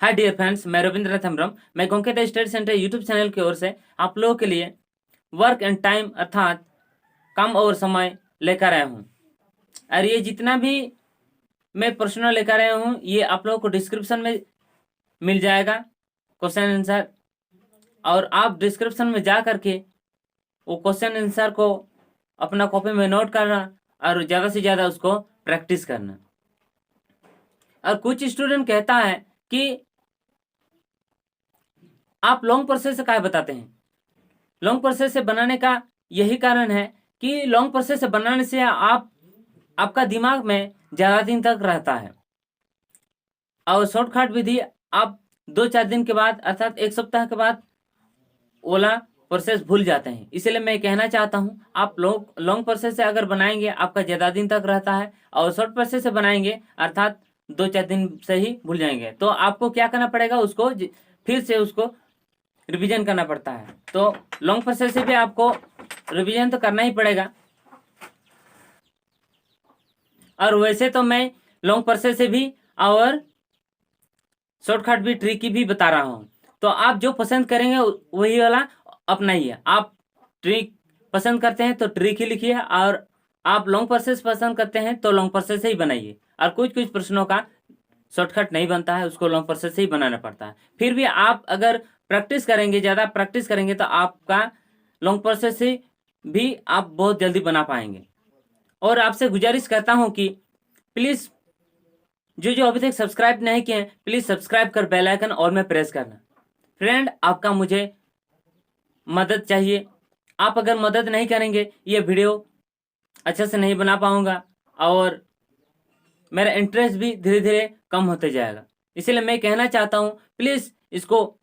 Hi dear friends, मैं रविंद्र रथमरम। मैं गोंकेट study centre YouTube channel की ओर से आप लोगों के लिए वर्क एंड टाइम अर्थात काम और समय लेकर आया हूँ। और ये जितना भी मैं प्रश्न लेकर आया हूँ ये आप लोगों को डिस्क्रिप्शन में मिल जाएगा क्वेश्चन आंसर, और आप डिस्क्रिप्शन में जा करके वो क्वेश्चन आंसर को अपना कॉपी में नोट करना और ज़्यादा से ज़्यादा उसको प्रैक्टिस करना। और कुछ स्टूडेंट कहता है कि आप लॉन्ग प्रोसेस से क्या बताते हैं। लॉन्ग प्रोसेस से बनाने का यही कारण है कि लॉन्ग प्रोसेस से बनाने से आपका दिमाग में ज़्यादा दिन तक रहता है, और शॉर्टकट विधि आप 2-4 दिन के बाद अर्थात 1 सप्ताह के बाद ओला प्रोसेस भूल जाते हैं। इसलिए मैं कहना चाहता हूं आप लोग लॉन्ग प्रोसेस से अगर बनाएंगे आपका ज़्यादा दिन तक रहता है, और शॉर्ट प्रोसेस से बनाएंगे अर्थात 2-4 दिन से ही भूल जाएंगे। तो आपको क्या करना पड़ेगा, उसको फिर से उसको रिवीजन करना पड़ता है। तो लॉन्ग प्रोसेस से भी आपको रिवीजन तो करना ही पड़ेगा, और वैसे तो मैं लॉन्ग प्रोसेस से भी और शॉर्टकट भी ट्रिक भी बता रहा हूँ। तो आप जो पसंद करेंगे वही वाला अपनाइए। आप ट्रिक पसंद करते हैं तो ट्रिक ही लिखिए, और आप लॉन्ग प्रोसेस पसंद करते हैं तो लॉन्ग प्रोसेस से ही बनाइए। और कुछ कुछ प्रश्नों का शॉर्टकट नहीं बनता है, उसको लॉन्ग प्रोसेस से ही बनाना पड़ता है। फिर भी आप अगर प्रैक्टिस करेंगे, ज़्यादा प्रैक्टिस करेंगे, तो आपका लॉन्ग प्रोसेस से भी आप बहुत जल्दी बना पाएंगे। और आपसे गुजारिश करता हूँ कि प्लीज़ जो जो अभी तक सब्सक्राइब नहीं किए हैं प्लीज़ सब्सक्राइब कर बेल आइकन और में प्रेस करना। फ्रेंड, आपका मुझे मदद चाहिए। आप अगर मदद नहीं करेंगे ये वीडियो अच्छे से नहीं बना पाऊंगा, और मेरा इंटरेस्ट भी धीरे धीरे कम होते जाएगा। इसलिए मैं कहना चाहता हूँ प्लीज़ इसको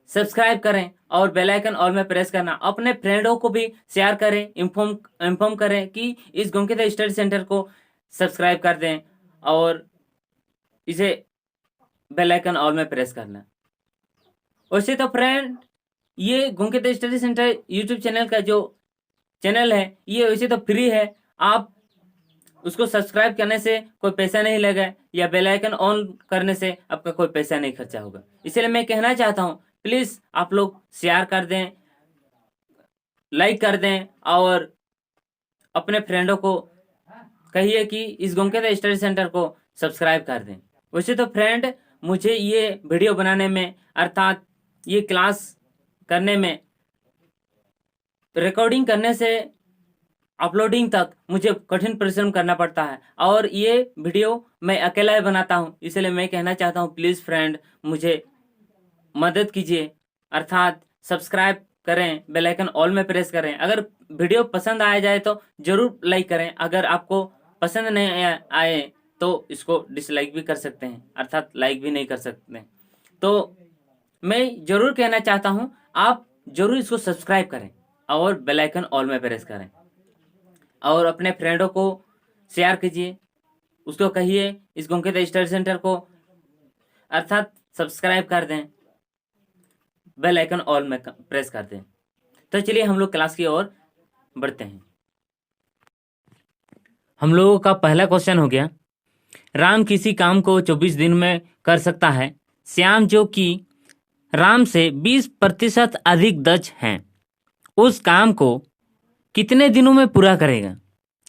सब्सक्राइब करें और बेल आइकन ऑल में प्रेस करना। अपने फ्रेंडों को भी शेयर करें, इन्फॉर्म करें कि इस गोंकेट स्टडी सेंटर को सब्सक्राइब कर दें, और इसे बेल आइकन ऑल में प्रेस करना। वैसे तो फ्रेंड, ये गोंकेट स्टडी सेंटर यूट्यूब चैनल का जो चैनल है ये वैसे तो फ्री है। आप उसको सब्सक्राइब करने से कोई पैसा नहीं लगा, या बेल आइकन ऑन करने से आपका कोई पैसा नहीं खर्चा होगा। इसलिए मैं कहना चाहता हूँ प्लीज़ आप लोग शेयर कर दें, लाइक कर दें, और अपने फ्रेंडों को कहिए कि इस गोंकेट स्टडी सेंटर को सब्सक्राइब कर दें। वैसे तो फ्रेंड, मुझे ये वीडियो बनाने में अर्थात ये क्लास करने में, रिकॉर्डिंग करने से अपलोडिंग तक मुझे कठिन परिश्रम करना पड़ता है, और ये वीडियो मैं अकेला ही बनाता हूँ। इसलिए मैं कहना चाहता हूँ प्लीज़ फ्रेंड मुझे मदद कीजिए, अर्थात सब्सक्राइब करें, बेल आइकन ऑल में प्रेस करें। अगर वीडियो पसंद आया जाए तो ज़रूर लाइक करें, अगर आपको पसंद नहीं आए तो इसको डिसलाइक भी कर सकते हैं, अर्थात लाइक भी नहीं कर सकते। तो मैं ज़रूर कहना चाहता हूँ आप ज़रूर इसको सब्सक्राइब करें और बेल आइकन ऑल में प्रेस करें, और अपने फ्रेंडों को शेयर कीजिए। उसको कहिए इस गोंकेट स्टडी सेंटर को अर्थात सब्सक्राइब कर दें, बेल आइकन ऑल में प्रेस कर दें। तो चलिए हम लोग क्लास की ओर बढ़ते हैं। हम लोगों का पहला क्वेश्चन हो गया, राम किसी काम को 24 दिन में कर सकता है। श्याम जो कि राम से 20% अधिक दक्ष हैं, उस काम को कितने दिनों में पूरा करेगा।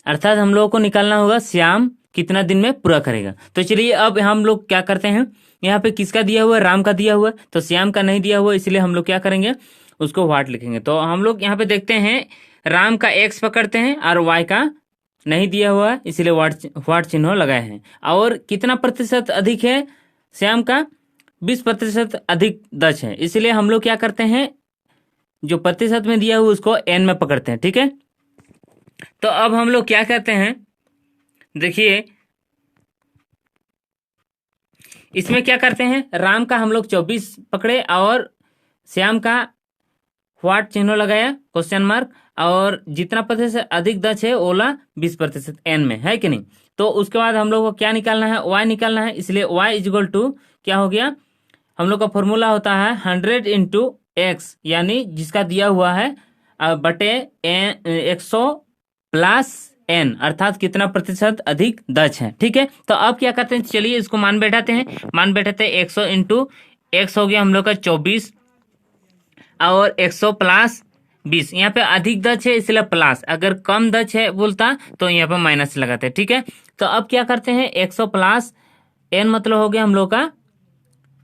अर्थात हम लोगों को निकालना होगा श्याम कितना दिन में पूरा करेगा। तो चलिए अब हम लोग क्या करते हैं, यहाँ पे किसका दिया हुआ है, राम का दिया हुआ है, तो श्याम का नहीं दिया हुआ, इसलिए हम लोग क्या करेंगे, उसको वाट लिखेंगे। तो हम लोग यहाँ पे देखते हैं राम का एक्स पकड़ते हैं और वाई का नहीं दिया हुआ है, इसलिए वाट चिन्ह लगाए हैं। और कितना प्रतिशत अधिक है श्याम का, 20% अधिक दक्ष है, इसलिए हम लोग क्या करते हैं, जो प्रतिशत में दिया हुआ उसको एन में पकड़ते हैं। ठीक है, तो अब हम लोग क्या करते हैं, देखिए इसमें क्या करते हैं, राम का हम लोग 24 पकड़े और श्याम का व्हाट चिन्ह लगाया, क्वेश्चन मार्क, और जितना प्रतिशत अधिक दक्ष है ओला 20% एन में है कि नहीं। तो उसके बाद हम लोग को क्या निकालना है, वाई निकालना है, इसलिए वाई इजक्वल टू क्या हो गया, हम लोग का फॉर्मूला होता है 100 इंटू एक्स, यानी जिसका दिया हुआ है बटे 100 प्लस एन, अर्थात कितना प्रतिशत अधिक दक्ष है। ठीक है, तो अब क्या करते हैं, चलिए इसको मान बैठाते हैं। मान बैठाते हैं 100 इंटू एक्स हो गया हम लोग का 24 और 100 प्लस 20। यहाँ पे अधिक दक्ष है इसलिए प्लस, अगर कम दक्ष है बोलता तो यहाँ पे माइनस लगाते हैं। ठीक है, तो अब क्या करते हैं 100 प्लस एन मतलब हो गया हम लोग का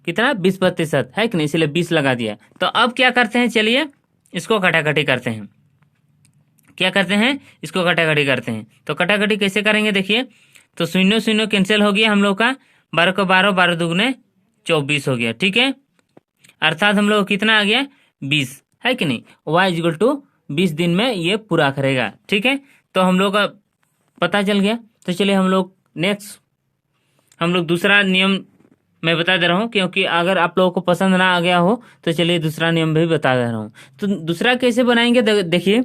कितना 20% है कि नहीं, इसलिए 20 लगा दिया। तो अब क्या करते हैं, चलिए इसको कटाकटी करते हैं। क्या करते हैं, इसको कटाकटी करते हैं। तो कटाकटी कैसे करेंगे देखिए, तो शून्य शून्य कैंसिल हो गया हम लोग का, 12 को 12, 12 दुगने 24 हो गया। ठीक है, अर्थात हम लोग कितना आ गया 20 है कि नहीं, y इक्वल टू 20 दिन में ये पूरा करेगा। ठीक है, तो हम लोग का पता चल गया। तो चलिए हम लोग नेक्स्ट, हम लोग दूसरा नियम मैं बता दे रहा हूँ, क्योंकि अगर आप लोगों को पसंद ना आ गया हो तो चलिए दूसरा नियम भी बता दे रहा हूँ। तो दूसरा कैसे बनाएंगे, देखिए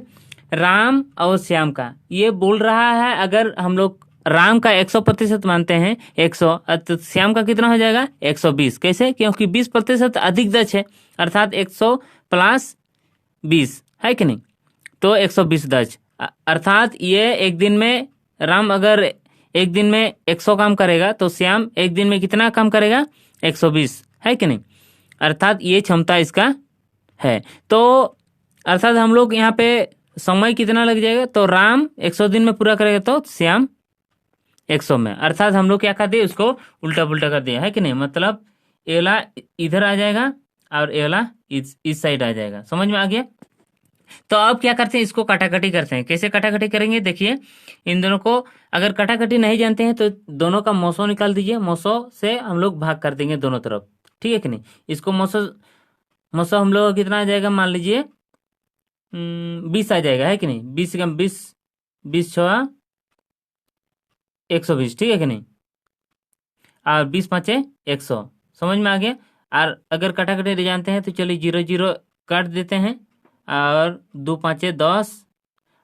राम और श्याम का ये बोल रहा है, अगर हम लोग राम का 100% मानते हैं 100, तो श्याम का कितना हो जाएगा 120। कैसे, क्योंकि 20% अधिक दक्ष है, अर्थात 100 प्लस 20 है कि नहीं, तो 120 दक्ष। अर्थात ये एक दिन में राम अगर एक दिन में 100 काम करेगा तो श्याम एक दिन में कितना काम करेगा 120 है कि नहीं, अर्थात ये क्षमता इसका है। तो अर्थात हम लोग यहाँ पे समय कितना लग जाएगा, तो राम 100 दिन में पूरा करेगा तो श्याम 100 में, अर्थात हम लोग क्या कर दिए उसको उल्टा पुल्टा कर दिया है कि नहीं, मतलब ये वाला इधर आ जाएगा और ये वाला इस साइड आ जाएगा। समझ में आ गया। तो अब क्या करते हैं, इसको कटाकटी करते हैं। कैसे कटाकटी करेंगे देखिए, इन दोनों को अगर कटाकटी नहीं जानते हैं तो दोनों का मौसो निकाल दीजिए, मौसो से हम लोग भाग कर देंगे दोनों तरफ। ठीक है कि नहीं, इसको मौसो मौसो हम लोग कितना आ जाएगा, मान लीजिए 20 आ जाएगा है कि नहीं, 20 कम 20, 20 छः 120। ठीक है कि नहीं, और 20 पाँचे 100। समझ में आ गया। और अगर कटाकटी नहीं जानते हैं तो चलिए 0 0 काट देते हैं, और 2 पाँचे 10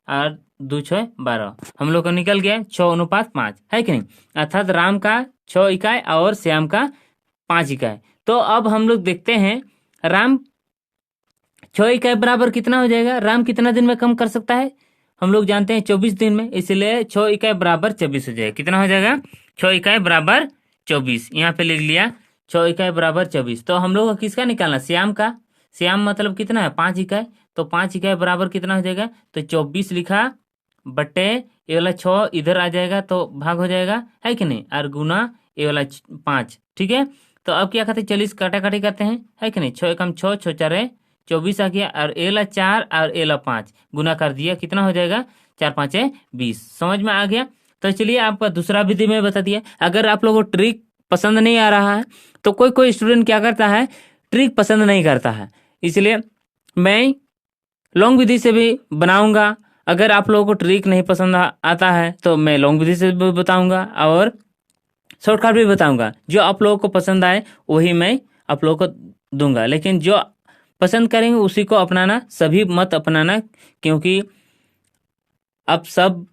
और 2 छः 12, हम लोग का निकल गया 6:5 है कि नहीं, अर्थात राम का 6 इकाई और श्याम का 5 इकाई। तो अब हम लोग देखते हैं राम 6 इकाई बराबर कितना हो जाएगा, राम कितना दिन में कम कर सकता है, हम लोग जानते हैं 24 दिन में, इसलिए 6 इकाई बराबर 24 हो जाएगा। कितना हो जाएगा 6 इकाई बराबर 24, यहाँ पे लिख लिया 6 इकाई बराबर 24। तो हम लोग को किसका निकालना, श्याम का। श्याम मतलब कितना है 5 इकाई, तो 5 इकाई बराबर कितना हो जाएगा, तो 24 लिखा बटे ये वाला 6 इधर आ जाएगा तो भाग हो जाएगा है कि नहीं, और गुना ये वाला 5। ठीक है, तो अब क्या करते हैं, चलिए काटाकाटी करते हैं है कि नहीं, 6 एकम 6, 6 4 24 आ गया, और एला 4 और एला 5 गुना कर दिया, कितना हो जाएगा 4 5 20। समझ में आ गया। तो चलिए आपका दूसरा विधि में बता दिया। अगर आप लोगों को ट्रिक पसंद नहीं आ रहा है तो कोई कोई स्टूडेंट क्या करता है, ट्रिक पसंद नहीं करता है, इसलिए मैं लॉन्ग विधि से भी बनाऊंगा। अगर आप लोगों को ट्रिक नहीं पसंद आता है तो मैं लॉन्ग विधि से भी बताऊंगा और शॉर्टकट भी बताऊंगा। जो आप लोगों को पसंद आए वही मैं आप लोगों को दूंगा, लेकिन जो पसंद करेंगे उसी को अपनाना, सभी मत अपनाना, क्योंकि आप सब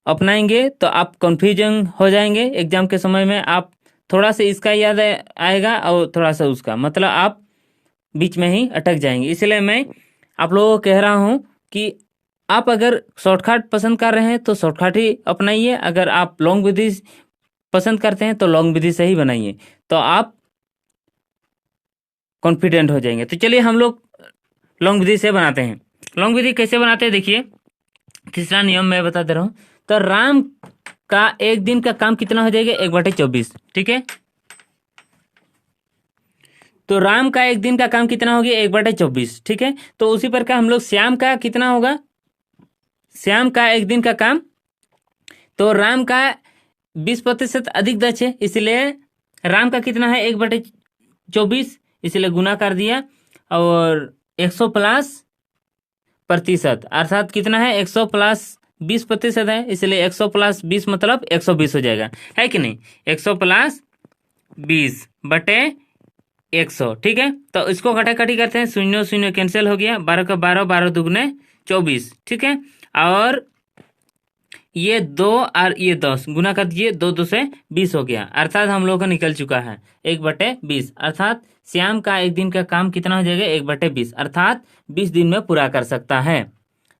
अपनाएंगे तो आप कंफ्यूजन हो जाएंगे एग्जाम के समय में। आप थोड़ा सा इसका याद आएगा और थोड़ा सा उसका, मतलब आप बीच में ही अटक जाएंगे। इसलिए मैं आप लोगों को कह रहा हूं कि आप अगर शॉर्टकट पसंद कर रहे हैं तो शॉर्टकट ही अपनाइए, अगर आप लॉन्ग विधि पसंद करते हैं तो लॉन्ग विधि से ही बनाइए, तो आप कॉन्फिडेंट हो जाएंगे। तो चलिए हम लोग लॉन्ग विधि से बनाते हैं। लॉन्ग विधि कैसे बनाते हैं देखिए, तीसरा नियम मैं बता दे रहा हूँ। तो राम का एक दिन का काम कितना हो जाएगा 1/24। ठीक है, तो राम का एक दिन का काम कितना हो गया 1/24। ठीक है, तो उसी प्रकार हम लोग श्याम का कितना होगा, श्याम का एक दिन का काम, तो राम का 20% अधिक दक्ष है, इसलिए राम का कितना है 1/24, इसलिए गुना कर दिया, और 100 प्लस प्रतिशत, अर्थात कितना है 100 प्लस 20% है, इसलिए 100 प्लस 20 मतलब 120 हो जाएगा है कि नहीं, 100 प्लस 20 बटे 100। ठीक है, तो इसको कटाकटी करते हैं, शून्य शून्य कैंसिल हो गया, 12 का 12, 12 दुगने 24। ठीक है, और ये 2 और ये 10 गुना कर दीजिए, 2 2 से 20 हो गया, अर्थात हम लोग का निकल चुका है 1/20, अर्थात श्याम का एक दिन का काम कितना हो जाएगा 1/20, अर्थात 20 दिन में पूरा कर सकता है।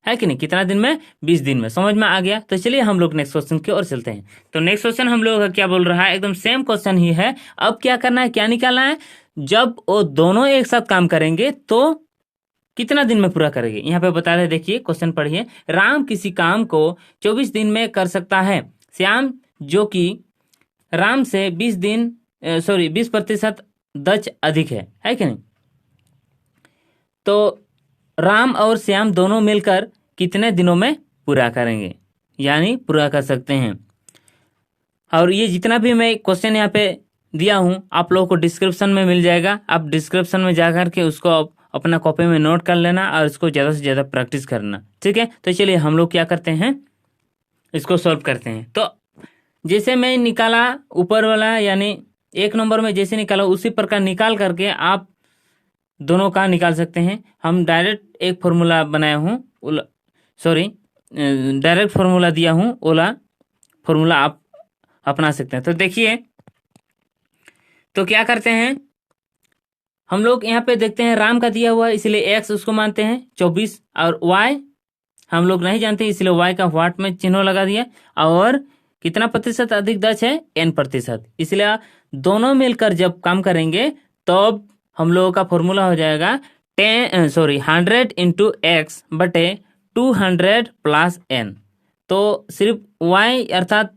है कि नहीं, कितना दिन में, 20 दिन में। समझ में आ गया। तो चलिए हम लोग नेक्स्ट क्वेश्चन की ओर चलते हैं। तो नेक्स्ट क्वेश्चन हम लोग का क्या बोल रहा है, एकदम सेम क्वेश्चन ही है। अब क्या करना है, क्या निकालना है, जब वो दोनों एक साथ काम करेंगे तो कितना दिन में पूरा करेंगे। यहाँ पे बता रहे, देखिए क्वेश्चन पढ़िए। राम किसी काम को 24 दिन में कर सकता है। श्याम जो कि राम से 20% दक्ष अधिक है कि नहीं। तो राम और श्याम दोनों मिलकर कितने दिनों में पूरा करेंगे, यानी पूरा कर सकते हैं। और ये जितना भी मैं क्वेश्चन यहाँ पे दिया हूँ आप लोगों को डिस्क्रिप्शन में मिल जाएगा। आप डिस्क्रिप्शन में जा कर के उसको अपना कॉपी में नोट कर लेना और इसको ज़्यादा से ज़्यादा प्रैक्टिस करना, ठीक है। तो चलिए हम लोग क्या करते हैं, इसको सॉल्व करते हैं। तो जैसे मैं निकाला ऊपर वाला, यानी 1 नंबर में जैसे निकाला उसी प्रकार निकाल करके आप दोनों का निकाल सकते हैं। हम डायरेक्ट एक फॉर्मूला बनाया हूँ, डायरेक्ट फॉर्मूला दिया हूँ, ओला फॉर्मूला आप अपना सकते हैं। तो देखिए, तो क्या करते हैं हम लोग यहाँ पे देखते हैं, राम का दिया हुआ है इसलिए x उसको मानते हैं 24, और y हम लोग नहीं जानते इसलिए y का व्हाट में चिन्ह लगा दिया। और कितना प्रतिशत अधिक दक्ष है, n%, इसलिए दोनों मिलकर जब काम करेंगे तब हम लोगों का फॉर्मूला हो जाएगा 100 इंटू एक्स बटे 200 प्लस n। तो सिर्फ y अर्थात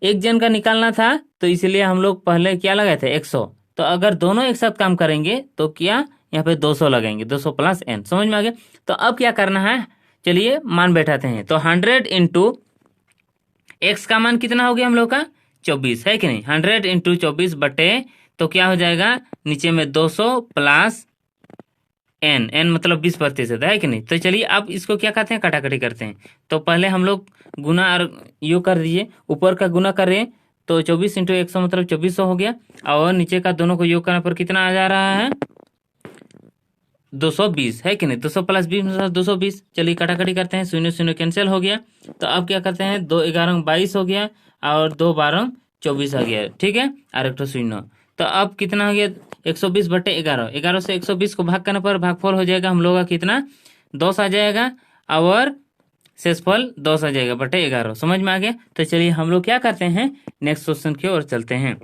एक जन का निकालना था, तो इसलिए हम लोग पहले क्या लगाए थे, 100। तो अगर दोनों एक साथ काम करेंगे तो क्या, यहाँ पे 200 लगाएंगे, 200 प्लस n। समझ में आ गया। तो अब क्या करना है, चलिए मान बैठाते हैं। तो 100 इंटू एक्स का मान कितना हो गया हम लोग का, 24, है कि नहीं। 100 इंटू 24 बटे, तो क्या हो जाएगा नीचे में 200 प्लस n मतलब 20% है कि नहीं। तो चलिए अब इसको क्या करते हैं, कटाकटी करते हैं। तो पहले हम लोग गुना और योग कर दीजिए, ऊपर का गुना करें तो 24 इंटू 100 मतलब 2400 हो गया, और नीचे का दोनों को योग करने पर कितना आ जा रहा है, 220, है कि नहीं। 200 प्लस 20 मतलब 220। चलिए कटाकटी करते हैं, 0 0 कैंसिल हो गया। तो अब क्या करते हैं, 2 11 22 हो गया और 2 12 24 आ गया, ठीक है, और 1 0। तो अब कितना हो गया, 120 बटे 11, 11 से 120 को भाग करने पर भागफल हो जाएगा हम लोग का कितना, 10 आ जाएगा, और शेषफल 10 आ जाएगा बटे 11। समझ में आ गया। तो चलिए हम लोग क्या करते हैं, नेक्स्ट क्वेश्चन की ओर चलते हैं।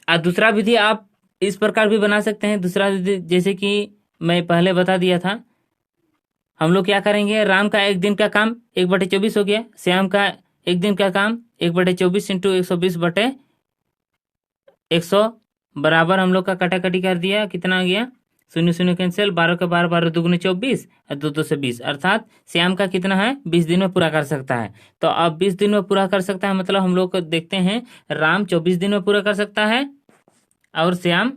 और दूसरा विधि आप इस प्रकार भी बना सकते हैं। दूसरा विधि जैसे कि मैं पहले बता दिया था, हम लोग क्या करेंगे, राम का एक दिन का काम 1/24 हो गया, श्याम का एक दिन का काम 1/24 इंटू 120 बटे 100 बराबर हम लोग का कटाकटी कर दिया, कितना आ गया, 0 0 कैंसिल, 12 के 12 12 दूगुने 24 और 2 2 से 20, अर्थात श्याम का कितना है, 20 दिन में पूरा कर सकता है। तो अब 20 दिन में पूरा कर सकता है मतलब हम लोग को देखते हैं, राम 24 दिन में पूरा कर सकता है और श्याम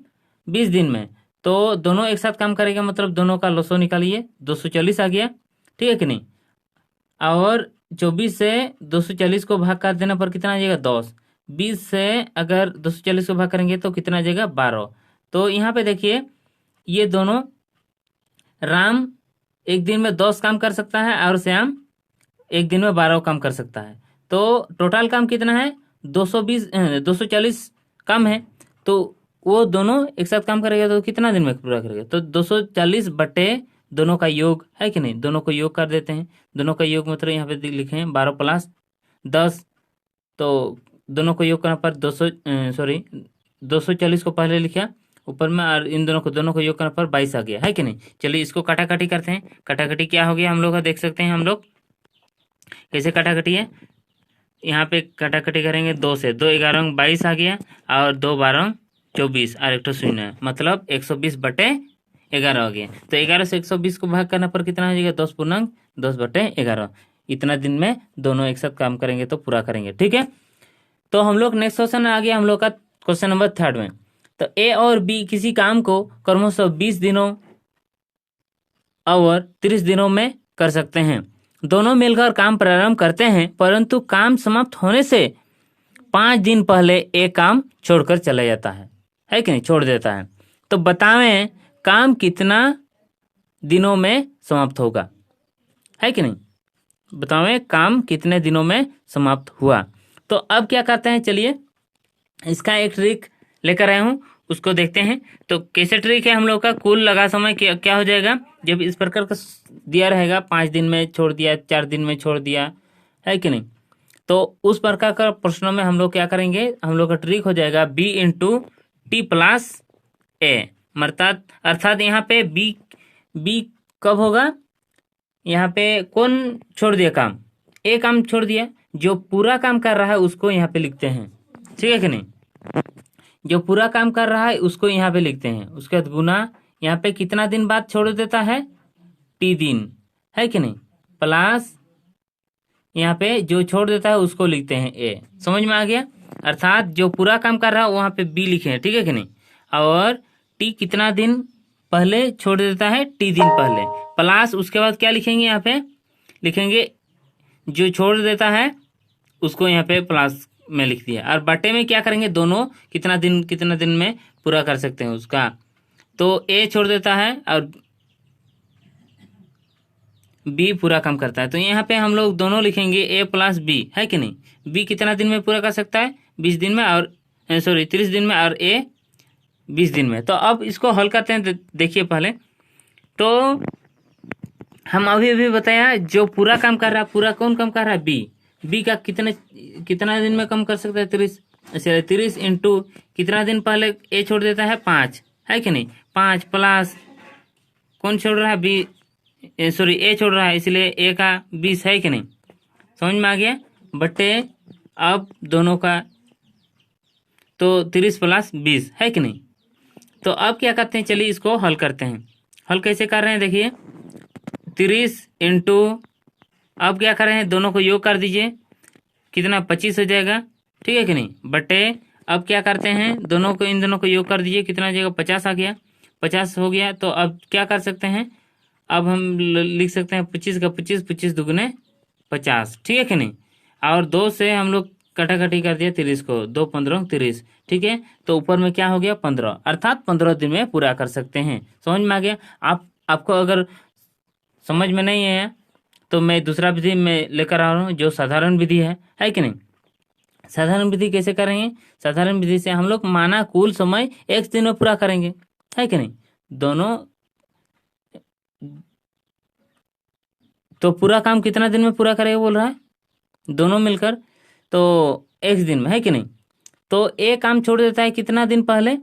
20 दिन में। तो दोनों एक साथ काम करेगा मतलब दोनों का लसो निकालिए, 240 आ गया, ठीक है कि नहीं। और 24 से 240 को भाग कर देने पर कितना आ जाएगा, 10। 20 से अगर 240 को भाग करेंगे तो कितना आ जाएगा, 12। तो यहाँ पे देखिए, ये दोनों, राम एक दिन में 10 काम कर सकता है और श्याम एक दिन में 12 काम कर सकता है। तो टोटल काम कितना है, 240 काम है। तो वो दोनों एक साथ काम करेगा तो कितना दिन में पूरा करेगा, तो 240 बटे दोनों का योग, है कि नहीं। दोनों को योग कर देते हैं, दोनों का योग मतलब यहाँ पे लिखे हैं 12 प्लस 10। तो दोनों को योग करने पर 240 को पहले लिखा ऊपर में, और इन दोनों को योग करने पर 22 आ गया, है कि नहीं। चलिए इसको काटाकाटी करते हैं। काटाकाटी क्या हो गया हम लोग का, देख सकते हैं हम लोग कैसे काटाकाटी है। यहाँ पे काटाकाटी करेंगे, 2 से 2 11 22 आ गया, और 2 12 24 और 1 0 मतलब 120 बटे 11 हो गया। तो 11 से 120 को भाग करने पर कितना हो जाएगा, 10 बटे 11। इतना दिन में दोनों एक साथ काम करेंगे तो पूरा करेंगे, ठीक है। तो हम लोग नेक्स्ट क्वेश्चन आ गया हम लोग का क्वेश्चन नंबर 3 में। तो ए और बी किसी काम को क्रमशः 20 दिनों और 30 दिनों में कर सकते हैं। दोनों मिलकर काम प्रारंभ करते हैं, परंतु काम समाप्त होने से 5 दिन पहले एक काम छोड़कर चला जाता है कि नहीं, छोड़ देता है। तो बतावें काम कितना दिनों में समाप्त होगा, है कि नहीं। बतावें काम कितने दिनों में समाप्त हुआ। तो अब क्या करते हैं, चलिए इसका एक ट्रिक लेकर आया हूँ, उसको देखते हैं। तो कैसे ट्रिक है हम लोग का, कुल लगा समय क्या हो जाएगा जब इस प्रकार का दिया रहेगा, 5 दिन में छोड़ दिया, 4 दिन में छोड़ दिया, है कि नहीं। तो उस प्रकार का प्रश्नों में हम लोग क्या करेंगे, हम लोग का ट्रिक हो जाएगा बी इंटू टी प्लस ए। अर्थात यहाँ पे बी कब होगा, यहाँ पे कौन छोड़ दिया काम, ए काम छोड़ दिया, जो पूरा काम कर रहा है उसको यहाँ पे लिखते हैं, ठीक है कि नहीं। जो पूरा काम कर रहा है उसको यहाँ पे लिखते हैं, उसके बाद गुना यहाँ पे कितना दिन बाद छोड़ देता है, टी दिन, है कि नहीं, प्लस यहाँ पे जो छोड़ देता है उसको लिखते हैं ए। समझ में आ गया। अर्थात जो पूरा काम कर रहा है वहाँ पे बी लिखे हैं, ठीक है कि नहीं, और टी कितना दिन पहले छोड़ देता है, टी दिन पहले, प्लस उसके बाद क्या लिखेंगे, यहाँ पे लिखेंगे जो छोड़ देता है उसको यहाँ पे प्लस में लिख दिया, और बटे में क्या करेंगे, दोनों कितना दिन में पूरा कर सकते हैं उसका। तो ए छोड़ देता है और बी पूरा काम करता है, तो यहाँ पे हम लोग दोनों लिखेंगे ए प्लस बी, है कि नहीं। बी कितना दिन में पूरा कर सकता है, 20 दिन में, और 30 दिन में, और ए 20 दिन में। तो अब इसको हल करते हैं। देखिए पहले तो हम अभी बताया जो पूरा काम कर रहा है, पूरा कौन काम कर रहा है, बी का कितना दिन में कम कर सकता है, 30। अच्छा 30 इंटू कितना दिन पहले ए छोड़ देता है, 5, है कि नहीं, 5 प्लस कौन छोड़ रहा है, बी ए छोड़ रहा है, इसलिए ए का 20, है कि नहीं। समझ में आ गया। बटे अब दोनों का तो 30 प्लस 20, है कि नहीं। तो अब क्या करते हैं, चलिए इसको हल करते हैं। हल कैसे कर रहे हैं, देखिए 30 इंटू, अब क्या कर रहे हैं, दोनों को योग कर दीजिए, कितना 25 हो जाएगा, ठीक है कि नहीं। बटे अब क्या करते हैं, इन दोनों को योग कर दीजिए, कितना हो जाएगा, 50 आ गया, 50 हो गया। तो अब क्या कर सकते हैं, अब हम लिख सकते हैं 25 का 25, 25 दुगने 50, ठीक है कि नहीं। और 2 से हम लोग कटाकटी कर दिया 30 को, 2 15 30, ठीक है। तो ऊपर में क्या हो गया, 15, अर्थात 15 दिन में पूरा कर सकते हैं। समझ में आ गया। आपको अगर समझ में नहीं है तो मैं दूसरा विधि में लेकर आ रहा हूँ, जो साधारण विधि है कि नहीं। साधारण विधि कैसे करेंगे, साधारण विधि से हम लोग माना कुल समय एक दिन में पूरा करेंगे, है कि नहीं। दोनों तो पूरा काम कितना दिन में पूरा करेगा बोल रहा है, दोनों मिलकर, तो x दिन में, है कि नहीं। तो ए काम छोड़ देता है कितना दिन पहले,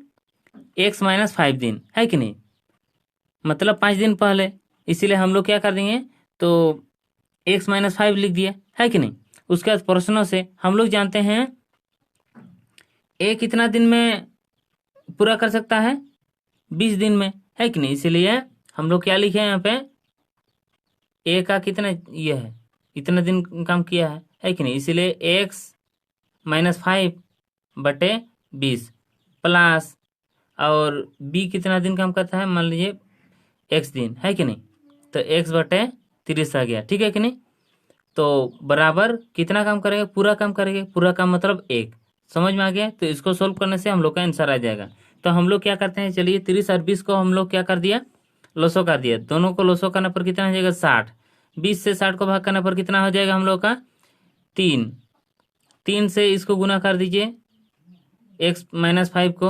x माइनस 5 दिन, है कि नहीं, मतलब 5 दिन पहले। इसीलिए हम लोग क्या कर देंगे, तो x माइनस 5 लिख दिया, है कि नहीं। उसके बाद प्रश्नों से हम लोग जानते हैं ए कितना दिन में पूरा कर सकता है, 20 दिन में, है कि नहीं। इसीलिए हम लोग क्या लिखे हैं यहाँ पे, ए का कितना ये है, इतना दिन काम किया है कि नहीं। इसीलिए x माइनस 5 बटे 20 प्लस, और बी कितना दिन काम करता है, मान लीजिए x दिन, है कि नहीं। तो x बटे 30 आ गया, ठीक है कि नहीं। तो बराबर कितना काम करेगा, पूरा काम करेंगे, पूरा काम मतलब 1। समझ में आ गया। तो इसको सोल्व करने से हम लोग का आंसर आ जाएगा। तो हम लोग क्या करते हैं, चलिए 30 और 20 को हम लोग क्या कर दिया, लोसो कर दिया। दोनों को लोसो करने पर कितना हो जाएगा, 60। 20 से 60 को भाग करने पर कितना हो जाएगा हम लोग का, 3। 3 से इसको गुना कर दीजिए x माइनस 5 को,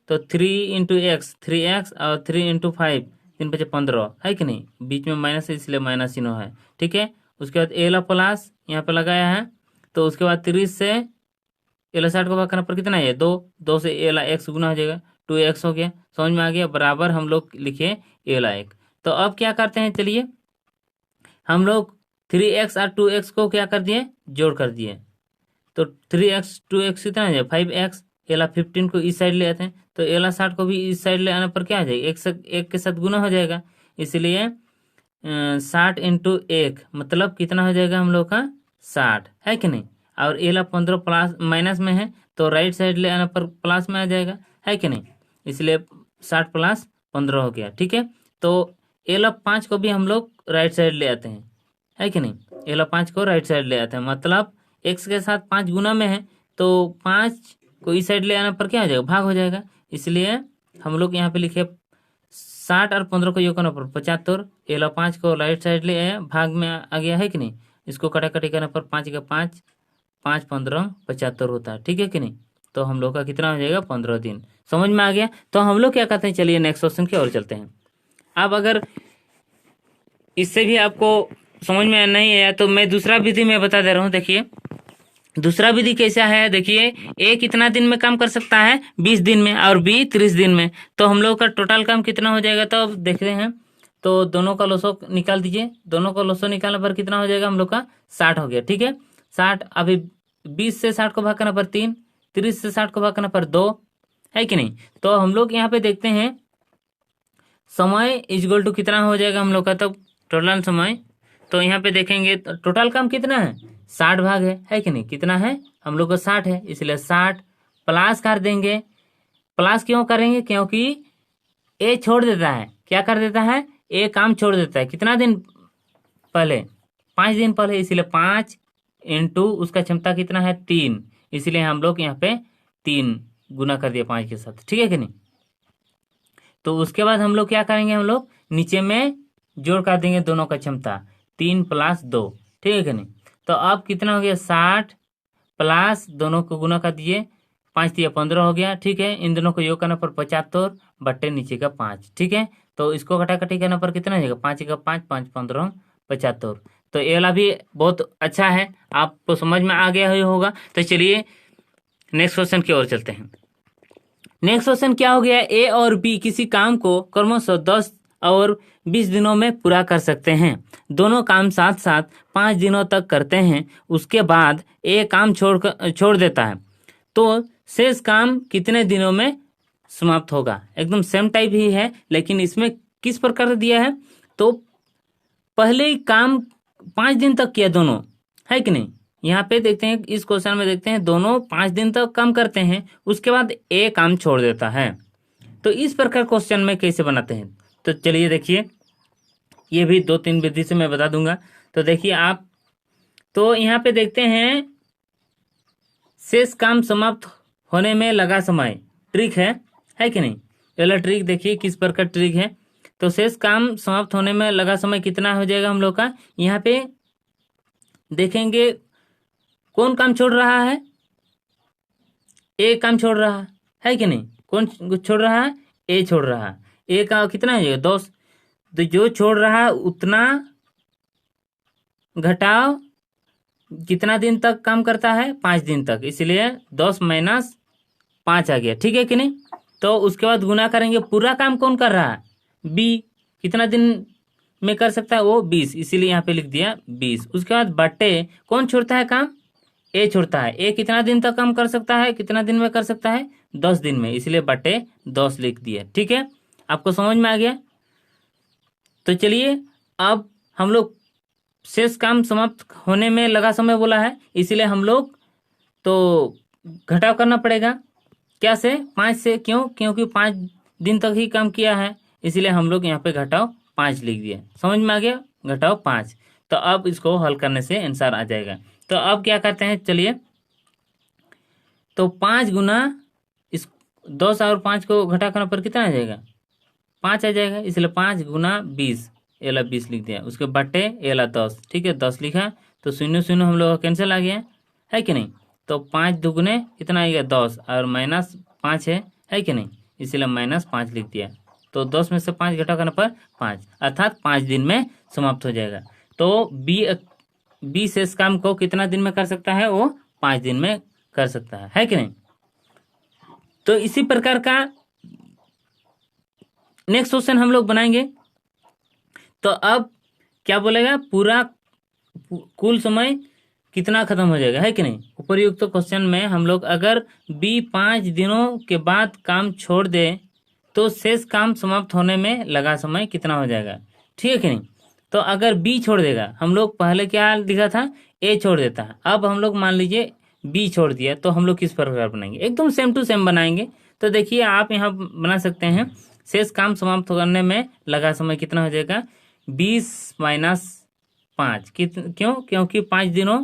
तो 3 इंटू एक्स 3x, और 3 इंटू 5 3 बचे 15, है कि नहीं। बीच में माइनस है इसलिए माइनस चिन्ह है, ठीक है। उसके बाद एला प्लस यहाँ पे लगाया है, तो उसके बाद 30 से एला 60 को भाग करने पर कितना है, 2 से एला x गुना हो जाएगा, 2x हो गया। समझ में आ गया। बराबर हम लोग लिखे एला 1। तो अब क्या करते हैं, चलिए हम लोग 3x और 2x को क्या कर दिए, जोड़ कर दिए। तो 3x 2x कितना हो जाएगा, 5x। एला 15 को इस साइड ले आते हैं, तो एला 60 को भी इस साइड ले आने पर क्या आ जाएगा, एक के साथ गुना हो जाएगा। इसलिए 60 इंटू 1 मतलब कितना हो जाएगा हम लोग का, 60, है कि नहीं। और एला 15 प्लस माइनस में है, तो राइट साइड ले आने पर प्लस में आ जाएगा, है कि नहीं। इसलिए 60 प्लस 15 हो गया, ठीक है। तो एला 5 को भी हम लोग राइट साइड ले आते हैं, है कि नहीं। एला 5 को राइट साइड ले आते हैं, मतलब x के साथ 5 गुना में है, तो 5 को इस साइड ले आने पर क्या हो जाएगा, भाग हो जाएगा। इसलिए हम लोग यहाँ पे लिखे 60 और 15 को योग करने पर 75। एला 5 को राइट साइड ले आया, भाग में आ गया, है कि नहीं। इसको कटाकटी करने पर 5 का 5, 5 15 75 होता है, ठीक है कि नहीं। तो हम लोग का कितना हो जाएगा 15 दिन। समझ में आ गया। तो हम लोग क्या करते हैं, चलिए नेक्स्ट क्वेश्चन की ओर चलते हैं। अब अगर इससे भी आपको समझ में नहीं आया तो मैं दूसरा विधि में बता दे रहा हूँ। देखिए दूसरा विधि कैसा है, देखिए ए कितना दिन में काम कर सकता है 20 दिन में और बी 30 दिन में। तो हम लोग का टोटल काम कितना हो जाएगा, तो अब देखते हैं। तो दोनों का लोसो निकाल दीजिए। दोनों का लोसो निकालने पर कितना हो जाएगा हम लोग का 60 हो गया। ठीक है 60। अभी 20 से 60 को भाग करना पर 3, 30 से 60 को भाग करना पर 2, है कि नहीं। तो हम लोग यहाँ पे देखते हैं समय इजगल टू कितना हो जाएगा हम लोग का, तो टोटल समय। तो यहाँ पे देखेंगे तो टोटल काम कितना है 60 भाग है कि नहीं। कितना है हम लोग को 60 है, इसलिए 60 प्लस कर देंगे। प्लस क्यों करेंगे, क्योंकि ए छोड़ देता है। क्या कर देता है, ए काम छोड़ देता है। कितना दिन पहले 5 दिन पहले, इसलिए 5 इंटू उसका क्षमता कितना है 3, इसलिए हम लोग यहाँ पे 3 गुना कर दिया 5 के साथ। ठीक है कि नहीं। तो उसके बाद हम लोग क्या करेंगे, हम लोग नीचे में जोड़ कर देंगे दोनों का क्षमता 3 + 2। ठीक है कि नहीं। तो अब कितना हो गया 60 प्लस दोनों को गुना कर दिए 5 × 15 हो गया। ठीक है इन दोनों को योग करने पर 75 बट्टे नीचे का 5। ठीक है तो इसको कटाकटी करने पर कितना हो जाएगा 5 × 5 5 15 75। तो ये वाला भी बहुत अच्छा है, आपको समझ में आ गया ही होगा। तो चलिए नेक्स्ट क्वेश्चन की ओर चलते हैं। नेक्स्ट क्वेश्चन क्या हो गया, ए और बी किसी काम को क्रमशः 10 और 20 दिनों में पूरा कर सकते हैं। दोनों काम साथ साथ 5 दिनों तक करते हैं, उसके बाद ए काम छोड़ देता है। तो शेष काम कितने दिनों में समाप्त होगा। एकदम सेम टाइप ही है, लेकिन इसमें किस प्रकार दिया है, तो पहले ही काम 5 दिन तक किया दोनों, है कि नहीं। यहाँ पे देखते हैं इस क्वेश्चन में देखते हैं दोनों 5 दिन तक काम करते हैं, उसके बाद ए काम छोड़ देता है। तो इस प्रकार क्वेश्चन में कैसे बनाते हैं, तो चलिए देखिए ये भी 2-3 विधि से मैं बता दूंगा। तो देखिए आप, तो यहाँ पे देखते हैं शेष काम समाप्त होने में लगा समय, ट्रिक है कि नहीं। पहला ट्रिक देखिए किस प्रकार ट्रिक है। तो शेष काम समाप्त होने में लगा समय कितना हो जाएगा हम लोग का, यहाँ पे देखेंगे कौन काम छोड़ रहा है, ए काम छोड़ रहा है कि नहीं। कौन छोड़ रहा है, ए छोड़ रहा है। ए का कितना हो जाएगा 10। तो जो छोड़ रहा है उतना घटाओ कितना दिन तक काम करता है 5 दिन तक, इसलिए 10 - 5 आ गया। ठीक है कि नहीं। तो उसके बाद गुना करेंगे, पूरा काम कौन कर रहा है, बी। कितना दिन में कर सकता है वो 20, इसीलिए यहाँ पे लिख दिया 20। उसके बाद बट्टे कौन छोड़ता है काम, ए छोड़ता है। ए कितना दिन तक काम कर सकता है, कितना दिन में कर सकता है 10 दिन में, इसलिए बट्टे 10 लिख दिया। ठीक है आपको समझ में आ गया। तो चलिए अब हम लोग शेष काम समाप्त होने में लगा समय बोला है, इसीलिए हम लोग तो घटाव करना पड़ेगा। क्या से, 5 से। क्यों, क्योंकि 5 दिन तक ही काम किया है, इसीलिए हम लोग यहाँ पे घटाव 5 लिख दिए। समझ में आ गया, घटाव 5। तो अब इसको हल करने से आंसर आ जाएगा। तो अब क्या करते हैं, चलिए तो 5 गुना इस 10 और 5 को घटा करने पर कितना आ जाएगा 5 आ जाएगा, इसलिए 5 गुना 20, एला 20 लिख दिया। उसके बट्टे एला 10। ठीक है 10 लिखा, तो 0 0 हम लोग का कैंसिल आ गया, है कि नहीं। तो 5 दुगुने कितना आएगा 10 और -5 है कि नहीं, इसलिए -5 लिख दिया। तो 10 में से 5 घटा करने पर 5, अर्थात 5 दिन में समाप्त हो जाएगा। तो बी शेष काम को कितना दिन में कर सकता है, वो 5 दिन में कर सकता है कि नहीं। तो इसी प्रकार का नेक्स्ट क्वेश्चन हम लोग बनाएंगे। तो अब क्या बोलेगा, पूरा कुल समय कितना खत्म हो जाएगा, है कि नहीं। उपरयुक्त क्वेश्चन में हम लोग अगर बी 5 दिनों के बाद काम छोड़ दे तो शेष काम समाप्त होने में लगा समय कितना हो जाएगा, ठीक है कि नहीं। तो अगर बी छोड़ देगा, हम लोग पहले क्या लिखा था, ए छोड़ देता है। अब हम लोग मान लीजिए बी छोड़ दिया, तो हम लोग किस प्रकार बनाएंगे, एकदम सेम टू सेम बनाएंगे। तो देखिए आप यहाँ बना सकते हैं, शेष काम समाप्त करने में लगा समय कितना हो जाएगा 20 - 5। क्यों, क्योंकि 5 दिनों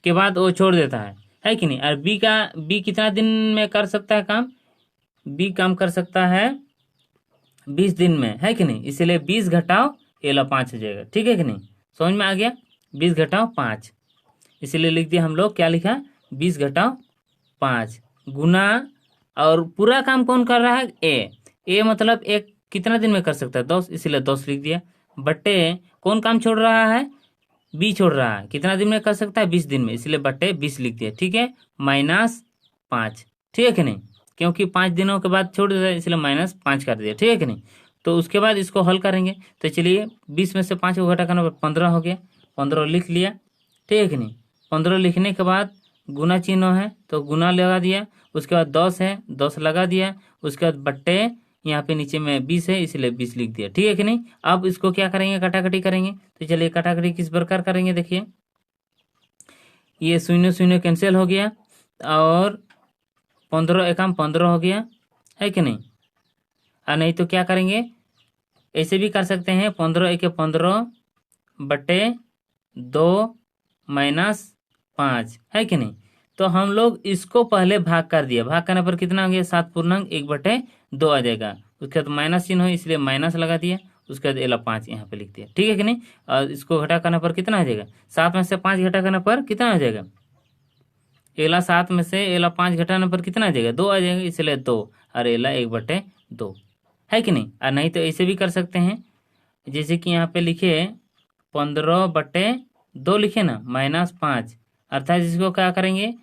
के बाद वो छोड़ देता है कि नहीं। और बी कितना दिन में कर सकता है काम, बी काम कर सकता है 20 दिन में, है कि नहीं। इसलिए 20 घटाओ एला 5 हो जाएगा, ठीक है कि नहीं। समझ में आ गया, 20 घटाओ 5, इसलिए लिख दिया हम लोग, क्या लिखा 20 घटाओ 5। गुना, और पूरा काम कौन कर रहा है? ए मतलब एक कितना दिन में कर सकता है? 10, इसीलिए 10 लिख दिया। बट्टे कौन काम छोड़ रहा है? बी छोड़ रहा है, कितना दिन में कर सकता है? 20 दिन में, इसलिए बट्टे 20 लिख दिया। ठीक है, -5, ठीक है कि नहीं, क्योंकि 5 दिनों के बाद छोड़ देता है, इसलिए -5 कर दिया। ठीक है कि नहीं। तो उसके बाद इसको हल करेंगे, तो चलिए 20 में से 5 को घटा करने पर 15 हो गया, 15 लिख लिया। ठीक है कि नहीं। 15 लिखने के बाद गुना चिन्ह है तो गुना लगा दिया, उसके बाद 10 है, 10 लगा दिया, उसके बाद बट्टे यहाँ पे नीचे में 20 है, इसलिए 20 लिख दिया। ठीक है कि नहीं। अब इसको क्या करेंगे? कटाकटी करेंगे। तो चलिए कटाकटी किस प्रकार करेंगे, देखिए ये 0 0 कैंसिल हो गया, और 15 एकम 15 हो गया, है कि नहीं। और नहीं तो क्या करेंगे, ऐसे भी कर सकते हैं, 15 एके 15 बटे 2 -5, है कि नहीं। तो हम लोग इसको पहले भाग कर दिया, भाग करने पर कितना हो गया? 7/1/2 आ जाएगा। उसके बाद माइनस चिन्ह हो, इसलिए माइनस लगा दिया, उसके बाद एला 5 यहाँ पे लिख दिया। ठीक है कि नहीं। और इसको घटा करने पर कितना आ जाएगा? 7 में से 5 घटा करने पर कितना आ जाएगा? एला 7 में से एला 5 घटाने पर कितना आ जाएगा? 2 आ जाएगा, इसलिए 2, और एला 1/2, है कि नहीं। और नहीं तो ऐसे भी कर सकते हैं, जैसे कि यहाँ पे लिखे 15/2 लिखे ना, -5, अर्थात इसको क्या करेंगे?